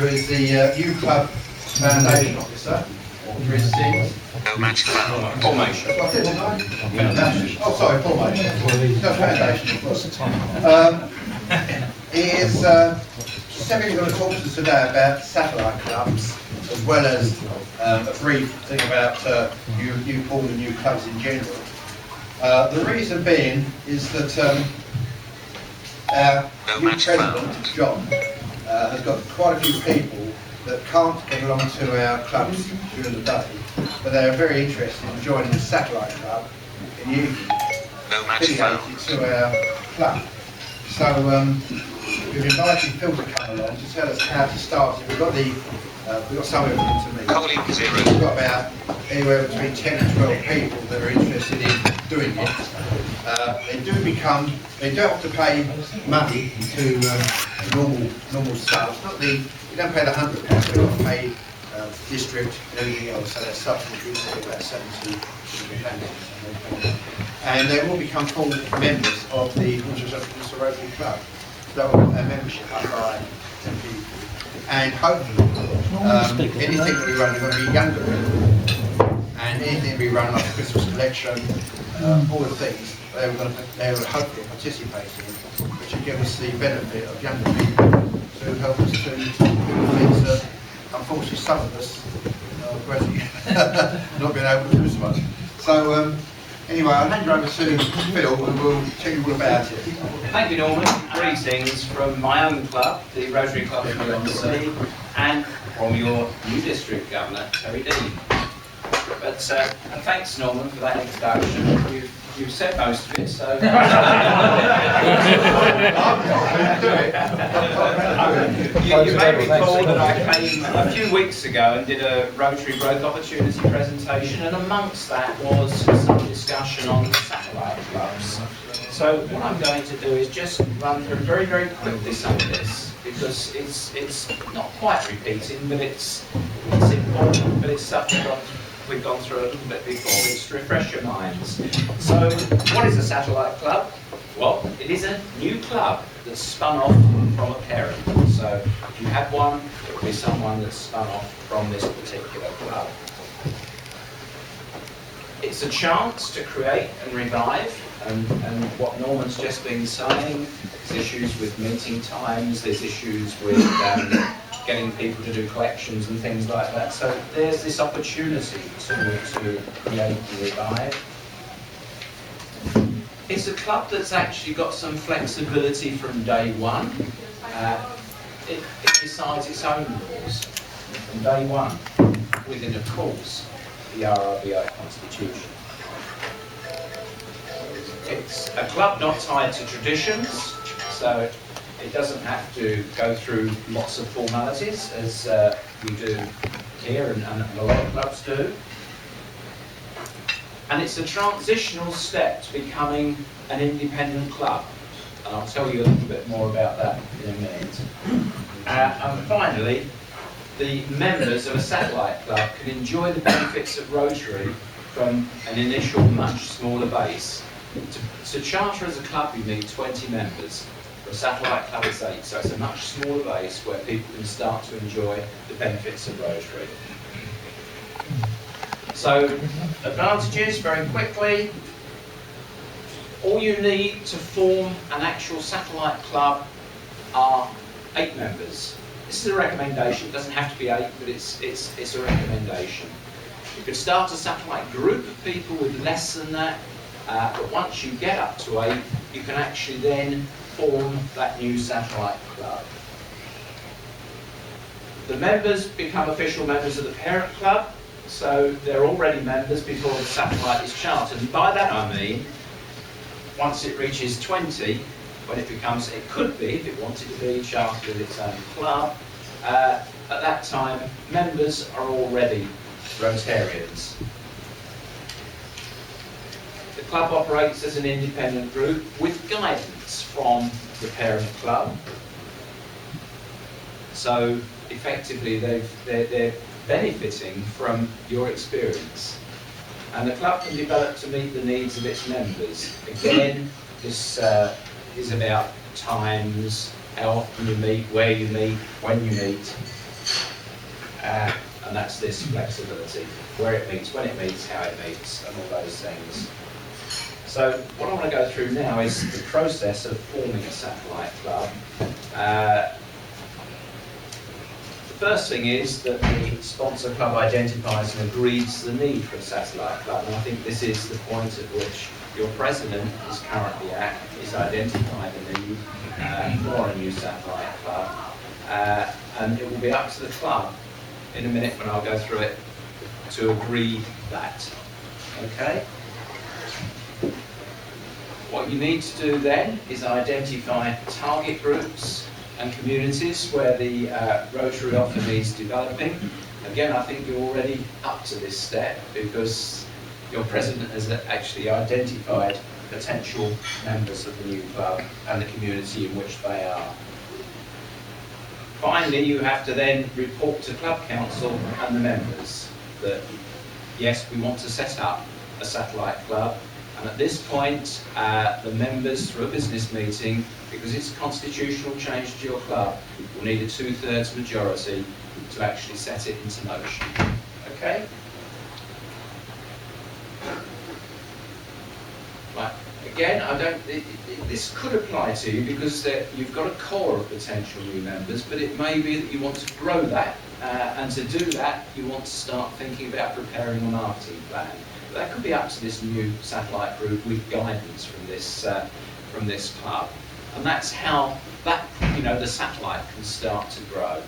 who is the new club foundation officer for his sins. No match found. Formation. That's what I said, didn't I? Foundation. Oh, sorry, formation. No, foundation, of course. He is simply going to talk to us today about satellite clubs, as well as a brief thing about new Paul and new clubs in general. The reason being is that our new president, John, has got quite a few people that can't get along to our clubs during the day, but they are very interested in joining the satellite club in the evening, affiliated to our club. So we've invited Phil to come along to tell us how to start it. We've got some of them to meet. We've got about anywhere between 10 and 12 people that are interested in doing it. They don't have to pay money to normal staff. You don't pay the £100, but you have to pay district and everything else, so that's substitute about 70 pounds. And they will become full members of the Worcester Rotary Club. They'll have a membership up by 10 people. And hopefully, anything that we run is going to be younger people. And anything we run like a Christmas collection, all the things, they will hopefully participate in, which will give us the benefit of younger people to help us to do things that, unfortunately, some of us are regretting not being able to do so much. So, anyway, I'll hand you over to Phil and we'll tell you all about it. Thank you, Norman. Greetings from my own club, the Rotary Club of Sea, and from your new district governor, Terry Dean. But and thanks, Norman, for that introduction. You've said most of it, so. You may recall that I came a few weeks ago and did a Rotary Growth Opportunity presentation, and amongst that was some discussion on satellite clubs. So what I'm going to do is just run through very, very quickly some of this, because it's not quite repeating, but it's important, but it's something that we've gone through a little bit before, just to refresh your minds. So, what is a satellite club? Well, it is a new club that's spun off from a parent. So, if you had one, it would be someone that's spun off from this particular club. It's a chance to create and revive, and what Norman's just been saying, there's issues with meeting times, there's issues with getting people to do collections and things like that. So there's this opportunity to create and revive. It's a club that's actually got some flexibility from day one. It decides its own rules from day one, within, of course, the RRBI Constitution. It's a club not tied to traditions, so it doesn't have to go through lots of formalities, as we do here and a lot of clubs do. And it's a transitional step to becoming an independent club. And I'll tell you a little bit more about that in a minute. And finally, the members of a satellite club can enjoy the benefits of Rotary from an initial much smaller base. To charter as a club, you need 20 members. For a satellite club, it's 8, so it's a much smaller base where people can start to enjoy the benefits of Rotary. So, advantages, very quickly. All you need to form an actual satellite club are 8 members. This is a recommendation. It doesn't have to be 8, but it's a recommendation. You could start a satellite group of people with less than that, but once you get up to 8, you can actually then form that new satellite club. The members become official members of the parent club, so they're already members before the satellite is chartered. And by that I mean, once it reaches 20, when it could be, if it wanted to be, chartered with its own club, at that time, members are already Rotarians. The club operates as an independent group with guidance from the parent club. So effectively they're benefiting from your experience. And the club can develop to meet the needs of its members. Again, this is about times, how often you meet, where you meet, when you meet. And that's this flexibility, where it meets, when it meets, how it meets, and all those things. So what I want to go through now is the process of forming a satellite club. The first thing is that the sponsor club identifies and agrees the need for a satellite club, and I think this is the point at which your president is currently at, is identifying the need for a new satellite club, and it will be up to the club in a minute when I'll go through it to agree that. Okay? What you need to do then is identify target groups and communities where the Rotary offer needs developing. Again, I think you're already up to this step because your president has actually identified potential members of the new club and the community in which they are. Finally, you have to then report to Club Council and the members that, yes, we want to set up a satellite club. And at this point, the members, through a business meeting, because it's a constitutional change to your club, will need a 2/3 majority to actually set it into motion. Okay? Right. Again, this could apply to you because you've got a core of potential new members, but it may be that you want to grow that, and to do that, you want to start thinking about preparing a marketing plan. But that could be up to this new satellite group with guidance from this club, and that's how that the satellite can start to grow.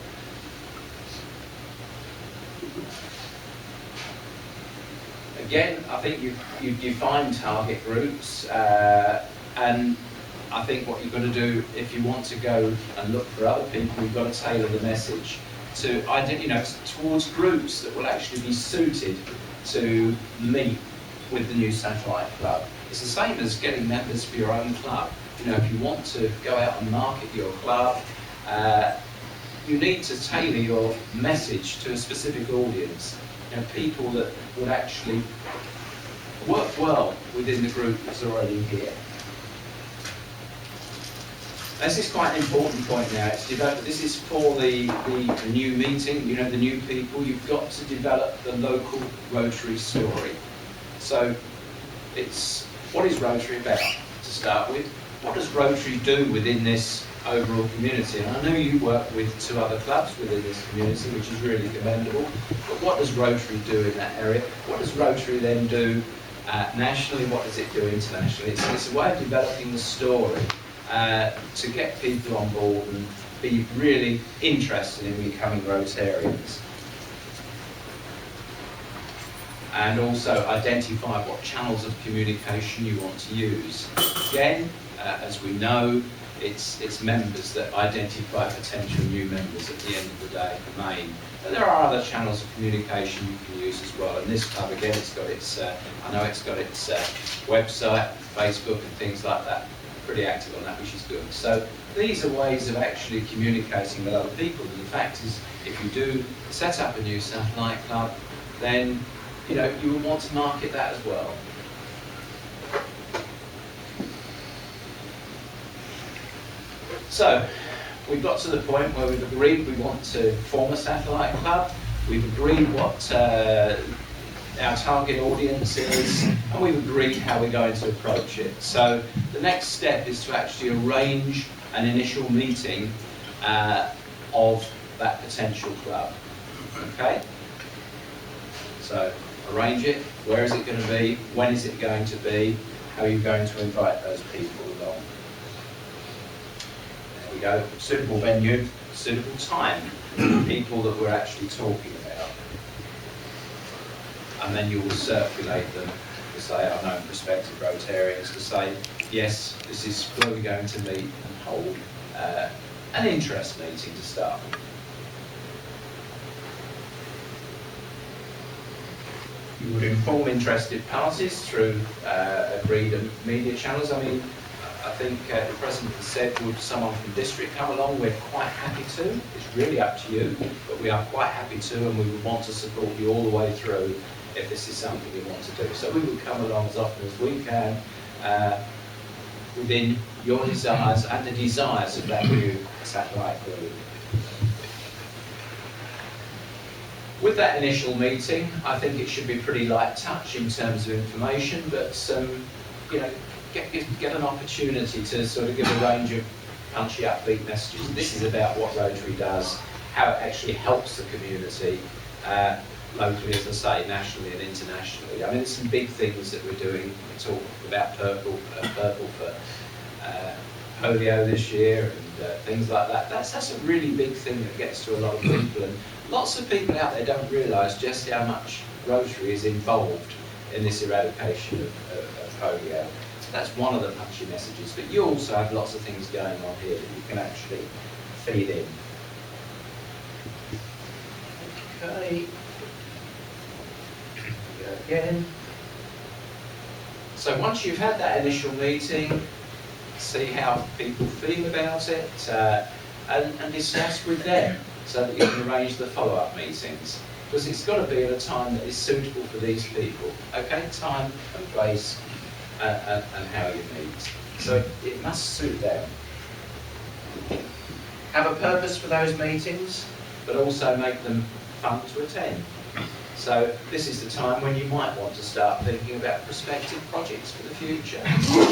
Again, I think you define target groups, and I think what you've got to do if you want to go and look for other people, you've got to tailor the message to towards groups that will actually be suited to meet with the new satellite club. It's the same as getting members for your own club. If you want to go out and market your club, you need to tailor your message to a specific audience. People that would actually work well within the group that's already here. This is quite an important point now. This is for the new meeting, the new people. You've got to develop the local Rotary story. So what is Rotary about, to start with? What does Rotary do within this overall community? And I know you work with 2 other clubs within this community, which is really commendable. But what does Rotary do in that area? What does Rotary then do nationally? What does it do internationally? It's a way of developing the story to get people on board and be really interested in becoming Rotarians. And also identify what channels of communication you want to use. Again, as we know, it's members that identify potential new members at the end of the day, the main. But there are other channels of communication you can use as well. And this club, again, it's got its, I know it's got its website, Facebook and things like that. Pretty active on that, which is good. So these are ways of actually communicating with other people. And the fact is, if you do set up a new satellite club, then you will want to market that as well. So we've got to the point where we've agreed we want to form a satellite club. We've agreed what our target audience is, and we've agreed how we're going to approach it. So the next step is to actually arrange an initial meeting of that potential club. Okay? So arrange it. Where is it going to be? When is it going to be? How are you going to invite those people along? There we go. Suitable venue, suitable time. People that we're actually talking about. And then you will circulate them to say, our known prospective Rotarians, to say, yes, this is where we're going to meet and hold an interest meeting to start with. You would inform interested parties through agreed media channels. I mean, I think the President said, would someone from district come along? We're quite happy to. It's really up to you, but we are quite happy to, and we would want to support you all the way through if this is something we want to do. So we will come along as often as we can within your desires and the desires of that new satellite group. with that initial meeting, I think it should be pretty light touch in terms of information, but you know, get an opportunity to sort of give a range of punchy, upbeat messages. This is about what Rotary does, how it actually helps the community, locally, as I say, nationally and internationally. I mean, there's some big things that we're doing. We talk about purple for polio this year and things like that. That's a really big thing that gets to a lot of people, and lots of people out there don't realise just how much Rotary is involved in this eradication of polio. That's one of the punchy messages, but you also have lots of things going on here that you can actually feed in. Okay. Go again. So once you've had that initial meeting, see how people feel about it, and discuss with them so that you can arrange the follow-up meetings. Because it's got to be at a time that is suitable for these people. Okay, time and place and how you meet. So it must suit them. Have a purpose for those meetings, but also make them fun to attend. So this is the time when you might want to start thinking about prospective projects for the future.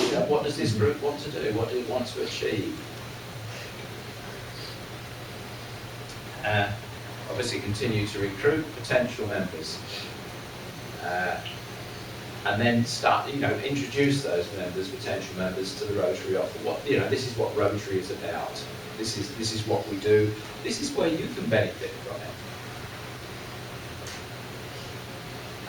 You know, what does this group want to do? What do it want to achieve? Obviously continue to recruit potential members. And then start, you know, introduce those members, potential members, to the Rotary offer. What, you know, this is what Rotary is about. This is what we do. This is where you can benefit from it.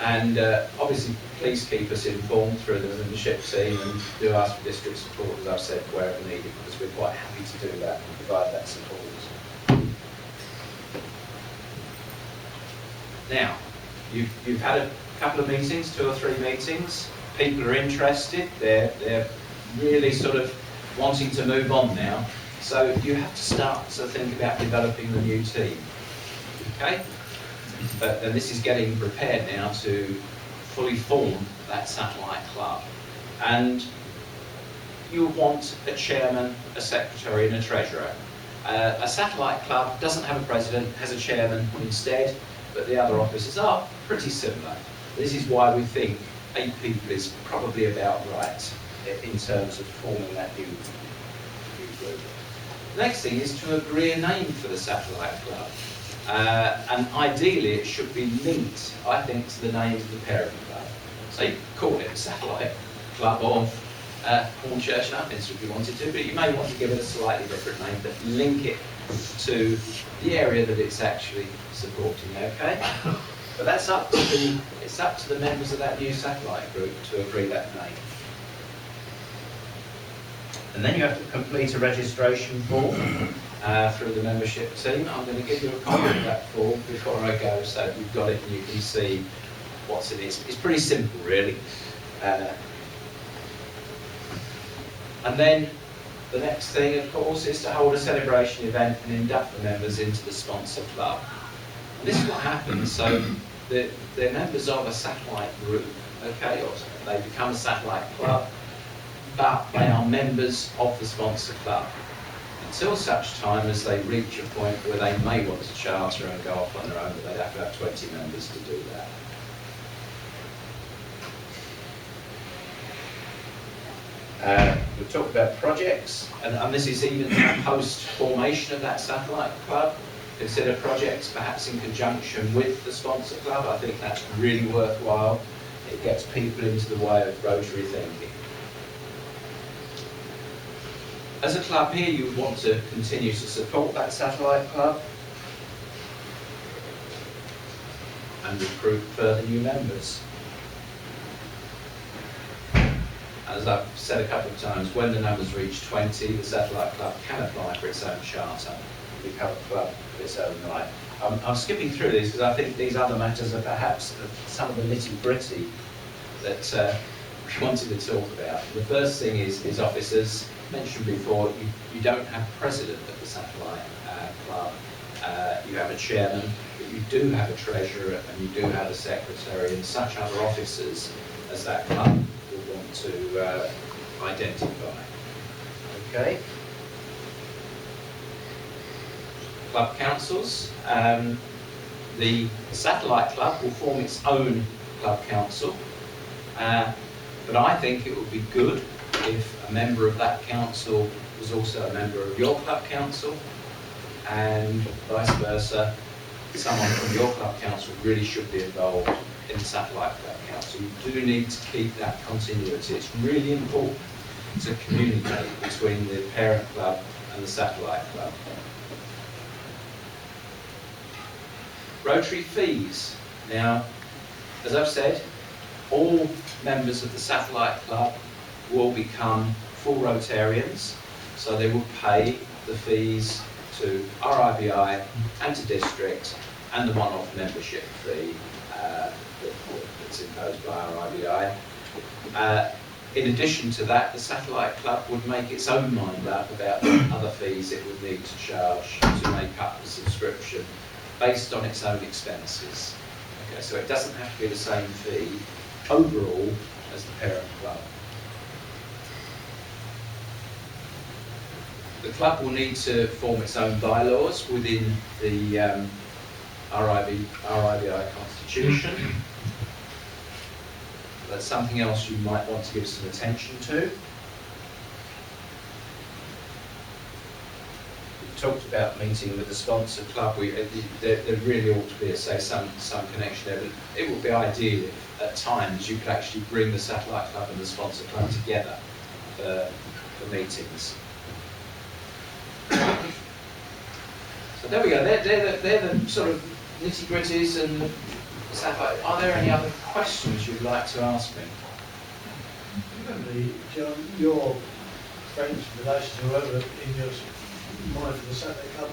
And obviously, please keep us informed through the membership team, and do ask for district support, as I've said, wherever needed, because we're quite happy to do that and provide that support. Now, you've had a couple of meetings, 2 or 3 meetings. People are interested. They're really sort of wanting to move on now. So you have to start to think about developing the new team. Okay? And this is getting prepared now to fully form that satellite club. And you want a chairman, a secretary and a treasurer. A satellite club doesn't have a president, has a chairman instead, but the other offices are pretty similar. This is why we think 8 people is probably about right in terms of forming that new group. The next thing is to agree a name for the satellite club. And ideally it should be linked, I think, to the name of the parent club. So you call it a satellite club of Hornchurch and Upminster if you wanted to, but you may want to give it a slightly different name, but link it to the area that it's actually supporting, okay? But that's up to the members of that new satellite group to agree that name. And then you have to complete a registration form through the membership team. I'm going to give you a copy of that form before I go, so that you've got it and you can see what's in it. It's pretty simple, really. And then the next thing, of course, is to hold a celebration event and induct the members into the sponsor club. And this is what happens. So they're members of a satellite group, okay, or they become a satellite club, but they are members of the sponsor club until such time as they reach a point where they may want to charter and go off on their own, but they'd have to have 20 members to do that. We've talked about projects, and this is even post-formation of that satellite club. Consider projects perhaps in conjunction with the sponsor club. I think that's really worthwhile. It gets people into the way of Rotary thinking. As a club here, you would want to continue to support that satellite club and recruit further new members. As I've said a couple of times, when the numbers reach 20, the satellite club can apply for its own charter and become a club of its own right. I'm skipping through these because I think these other matters are perhaps some of the nitty-gritty that we wanted to talk about. The first thing is officers. Mentioned before, you don't have a president of the satellite club. You have a chairman, but you do have a treasurer and you do have a secretary and such other officers as that club will want to identify. Okay. Club councils. The satellite club will form its own club council, but I think it would be good if a member of that council was also a member of your club council, and vice versa. Someone from your club council really should be involved in the satellite club council. You do need to keep that continuity. It's really important to communicate between the parent club and the satellite club. Rotary fees. Now, as I've said, all members of the satellite club will become full Rotarians, so they will pay the fees to RIBI and to district, and the one-off membership fee that's imposed by RIBI. In addition to that, the satellite club would make its own mind up about the other fees it would need to charge to make up the subscription based on its own expenses. Okay, so it doesn't have to be the same fee overall as the parent club. The club will need to form its own bylaws within the RIBI constitution. That's something else you might want to give some attention to. We talked about meeting with the sponsor club. There really ought to be, some connection there. But it would be ideal if at times you could actually bring the satellite club and the sponsor club together for meetings. So there we go. They're the sort of nitty-gritties and the satellite. Are there any other questions you'd like to ask me? John, your friends, relations, whoever in your mind for the Saturday Club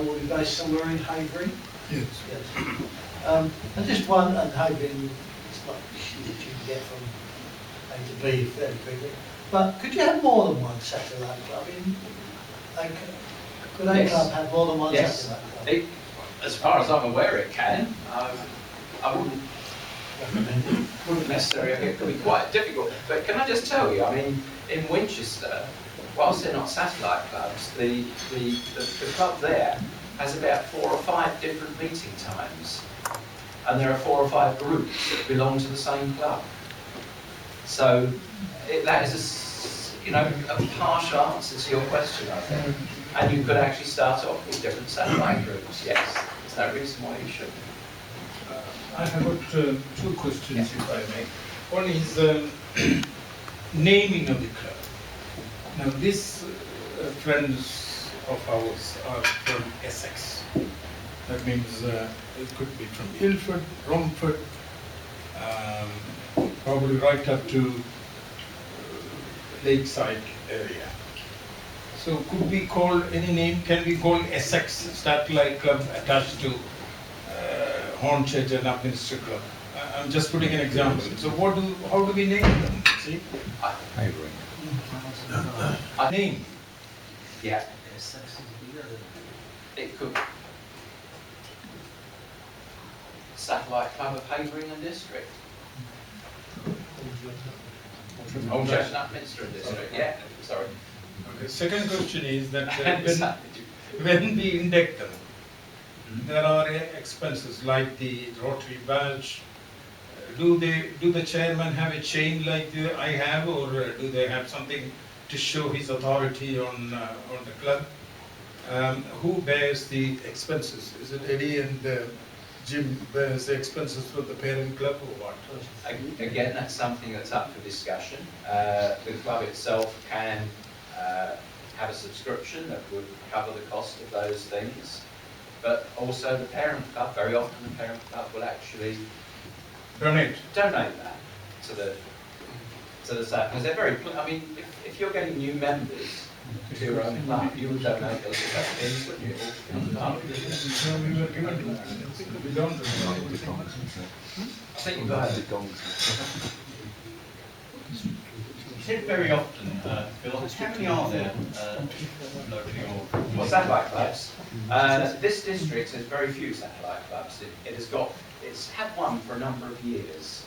will be based somewhere in Havering? Yes. Yes. And just one, and Havering, it's not that you can get from A to B fairly quickly, but could you have more than one satellite club? Could a club have more than one satellite club? As far as I'm aware, it can. I wouldn't necessarily. It could be quite difficult. But can I just tell you? I mean, in Winchester, whilst they're not satellite clubs, the club there has about 4 or 5 different meeting times, and there are 4 or 5 groups that belong to the same club. So that is a partial answer to your question, I think. And you could actually start off with different satellite groups. Yes, there's no reason why you shouldn't. I have got 2 questions, if I may. One is naming of the club. Now, these friends of ours are from Essex. That means it could be from Ilford, Romford, probably right up to Lakeside area. So could we call any name? Can we call Essex Satellite Club attached to Hornchurch and Upminster Club? I'm just putting an example. So how do we name them? See? I agree. Name. Yeah. It could. Satellite Club of Havering and District. Hornchurch and Upminster and District. Yeah. Sorry. Okay. Second question is that when we induct them, there are expenses like the Rotary badge. Do the chairman have a chain like I have, or do they have something to show his authority on the club? Who bears the expenses? Is it Eddie and Jim bears the expenses for the parent club, or what? Again, that's something that's up for discussion. The club itself can have a subscription that would cover the cost of those things, but also the parent club, very often the parent club will actually donate that to the staff, because they're very, I mean, if you're getting new members to your own club, you would donate those things, wouldn't you? We don't. I think You said very often, Phil, how many are there locally or satellite clubs? This district has very few satellite clubs. It's had one for a number of years,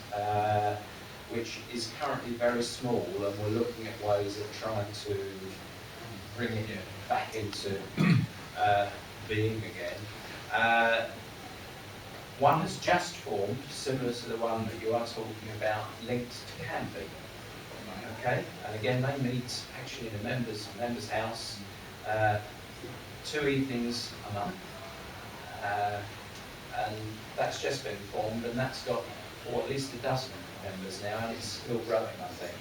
which is currently very small, and we're looking at ways of trying to bring it back into being again. One has just formed, similar to the one that you are talking about, linked to Canby. Okay, and again they meet actually in a member's house 2 evenings a month, and that's just been formed, and that's got at least a dozen members now, and it's still growing, I think.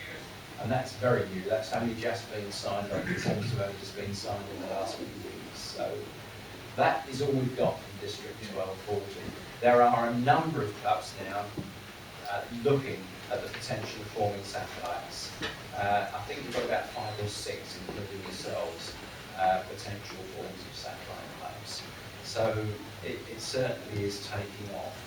And that's very new. That's only just been signed on. The forms have only just been signed in the last few weeks. So that is all we've got from District 1240. There are a number of clubs now looking at the potential of forming satellites. I think we've got about 5 or 6, including yourselves, potential forms of satellite clubs. So it certainly is taking off.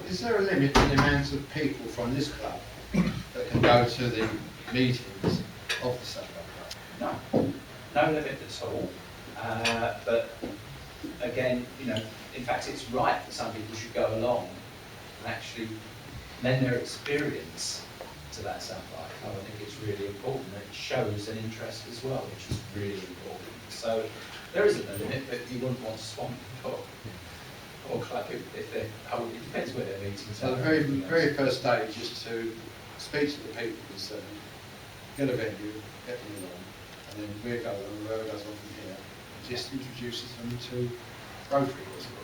Is there a limit to the amount of people from this club that can go to the meetings of the satellite club? No limit at all. But again, you know, in fact, it's right that some people should go along and actually lend their experience to that satellite club. I think it's really important. It shows an interest as well, which is really important. So there isn't a limit, but you wouldn't want to swamp or club if they're holding. It depends where they're meeting. So the very first stage is to speak to the people concerned, get a venue, get them along, and then we'll go on, whoever goes on from here, just introduces them to Rotary.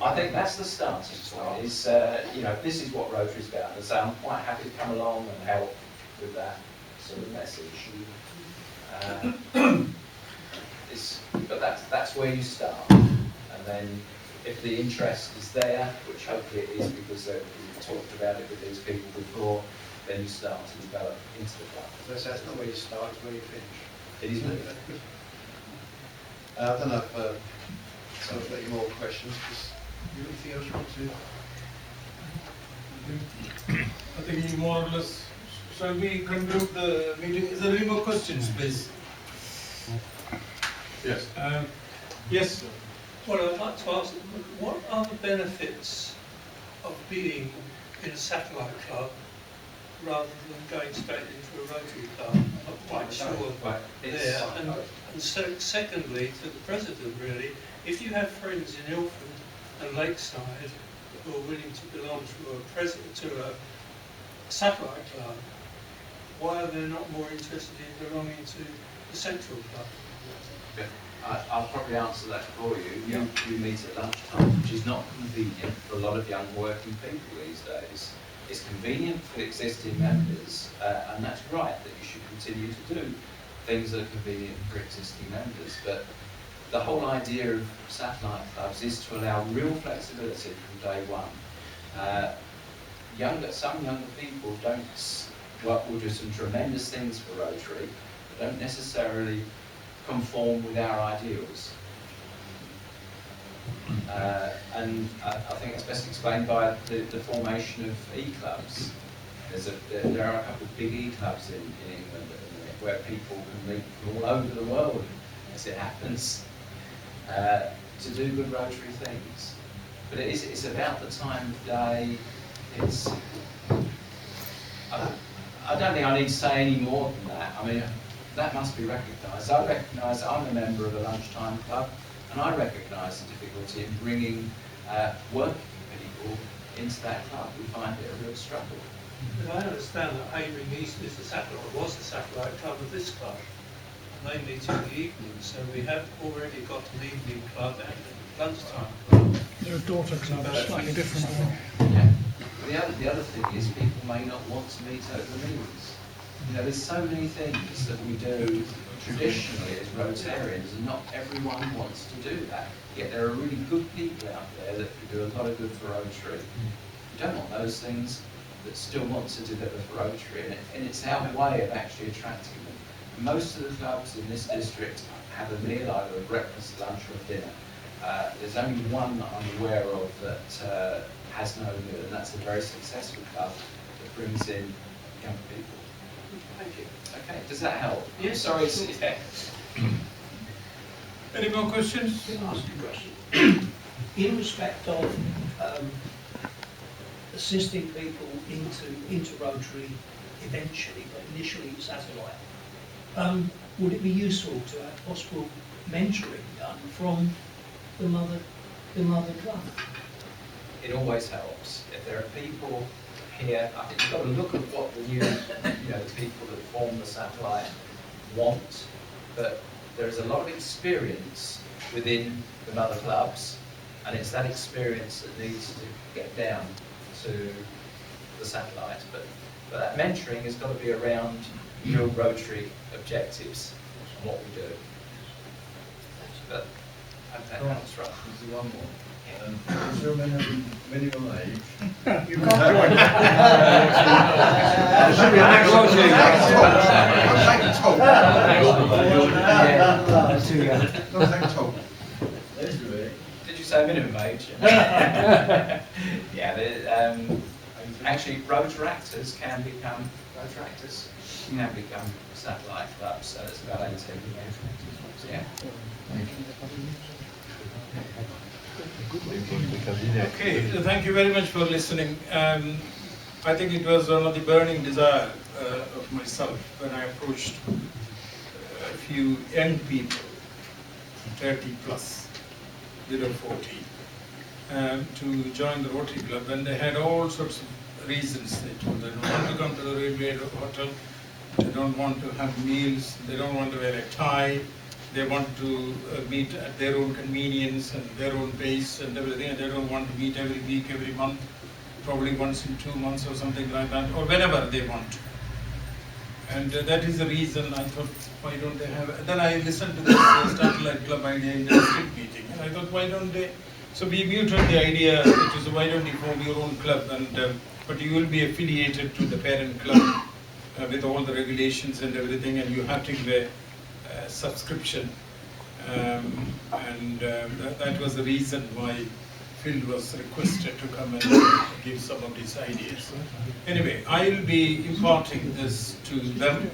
I think that's the starting point. Is you know, this is what Rotary's about, and so I'm quite happy to come along and help with that sort of message. But that's where you start, and then if the interest is there, which hopefully it is because we've talked about it with these people before, then you start to develop into the club. So that's not where you start, it's where you finish. It is moving. I don't know if so I've got any more questions. Anything else you want to? I think you more or less, shall we conclude the meeting? Is there any more questions, please? Yes. Yes. Well, I'd like to ask, what are the benefits of being in a satellite club rather than going straight into a Rotary club? I'm not quite sure there. And secondly, to the President really, if you have friends in Ilford and Lakeside who are willing to belong to a satellite club, why are they not more interested in belonging to the central club? I'll probably answer that for you. You meet at lunchtime, which is not convenient for a lot of young working people these days. It's convenient for existing members, and that's right that you should continue to do things that are convenient for existing members. But the whole idea of satellite clubs is to allow real flexibility from day one. Some younger people will do some tremendous things for Rotary, but don't necessarily conform with our ideals. And I think it's best explained by the formation of E-clubs. There are a couple of big E-clubs in England at the minute where people can meet from all over the world, as it happens, to do good Rotary things. But it's about the time of day. I don't think I need to say any more than that. I mean, that must be recognised. I recognise I'm a member of a lunchtime club, and I recognise the difficulty in bringing working people into that club. We find it a real struggle. But I understand that Havering East was the satellite club of this club, and they meet in the evening, so we have already got an evening club and a lunchtime club. They're a daughter club, slightly different. Yeah. The other thing is people may not want to meet over the meetings. You know, there's so many things that we do traditionally as Rotarians, and not everyone wants to do that. Yet there are really good people out there that can do a lot of good for Rotary. You don't want those things that still want to deliver for Rotary, and it's our way of actually attracting them. Most of the clubs in this district have a meal, either a breakfast, lunch or a dinner. There's only one that I'm aware of that has no meal, and that's a very successful club that brings in young people. Thank you. Okay, does that help? Yes. Sorry, Any more questions? Can I ask a question? In respect of assisting people into Rotary eventually, but initially satellite, would it be useful to have possible mentoring done from the mother the mother club? It always helps. If there are people here, I think you've got to look at what the new, the people that form the satellite want, but there is a lot of experience within the mother clubs, and it's that experience that needs to get down to the satellite. But that mentoring has got to be around real Rotary objectives and what we do. But I hope that helps, right? There's one more. Is there a minimum age? You can't join. Should be an talk. Did you say minimum age? Yeah, actually Rotaractors can become satellite clubs, so it's about 18. Yeah. Okay, thank you very much for listening. I think it was one of the burning desire of myself when I approached a few young people, 30 plus, below 40, to join the Rotary Club, and they had all sorts of reasons. They told they don't want to come to the railway hotel, they don't want to have meals, they don't want to wear a tie, they want to meet at their own convenience and their own pace and everything, and they don't want to meet every week, every month, probably once in 2 months or something like that, or whenever they want to. And that is the reason I thought, why don't they have, then I listened to this satellite club idea in the district meeting, and I thought, why don't they, so we muted the idea, which is why don't you form your own club, and but you will be affiliated to the parent club with all the regulations and everything, and you have to give a subscription, and that was the reason why Phil was requested to come and give some of these ideas. Anyway, I will be imparting this to them,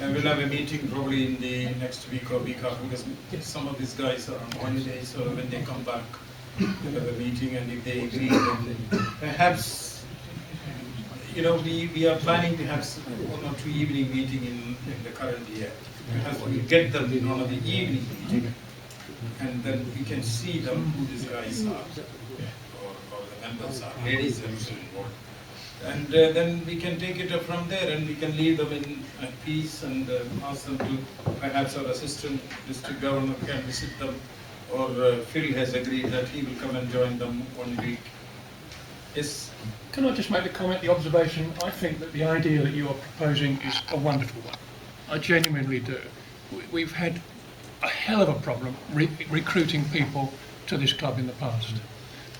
and we'll have a meeting probably in the next week or week after, because some of these guys are on holiday, so when they come back, we'll have a meeting, and if they agree, then perhaps, we are planning to have 1 or 2 evening meeting in the current year. Perhaps we get them in one of the evening meeting, and then we can see them who these guys are, or the members are, ladies are also involved. And then we can take it up from there, and we can leave them in peace, and ask them to, perhaps our assistant district governor can visit them, or Phil has agreed that he will come and join them 1 week. Yes? Can I just make the comment, the observation? I think that the idea that you are proposing is a wonderful one. I genuinely do. We've had a hell of a problem recruiting people to this club in the past.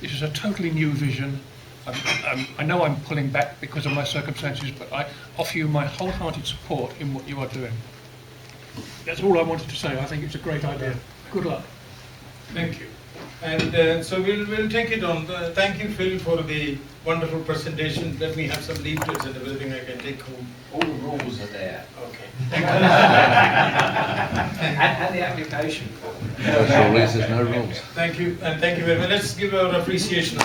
This is a totally new vision. I know I'm pulling back because of my circumstances, but I offer you my wholehearted support in what you are doing. That's all I wanted to say. I think it's a great idea. Good luck. Thank you. And so we'll take it on. Thank you, Phil, for the wonderful presentation. Let me have some leaflets and everything I can take home. All the rules are there. Okay. And the application form. No rules, there's no rules. Thank you, and thank you very much. Let's give our appreciation.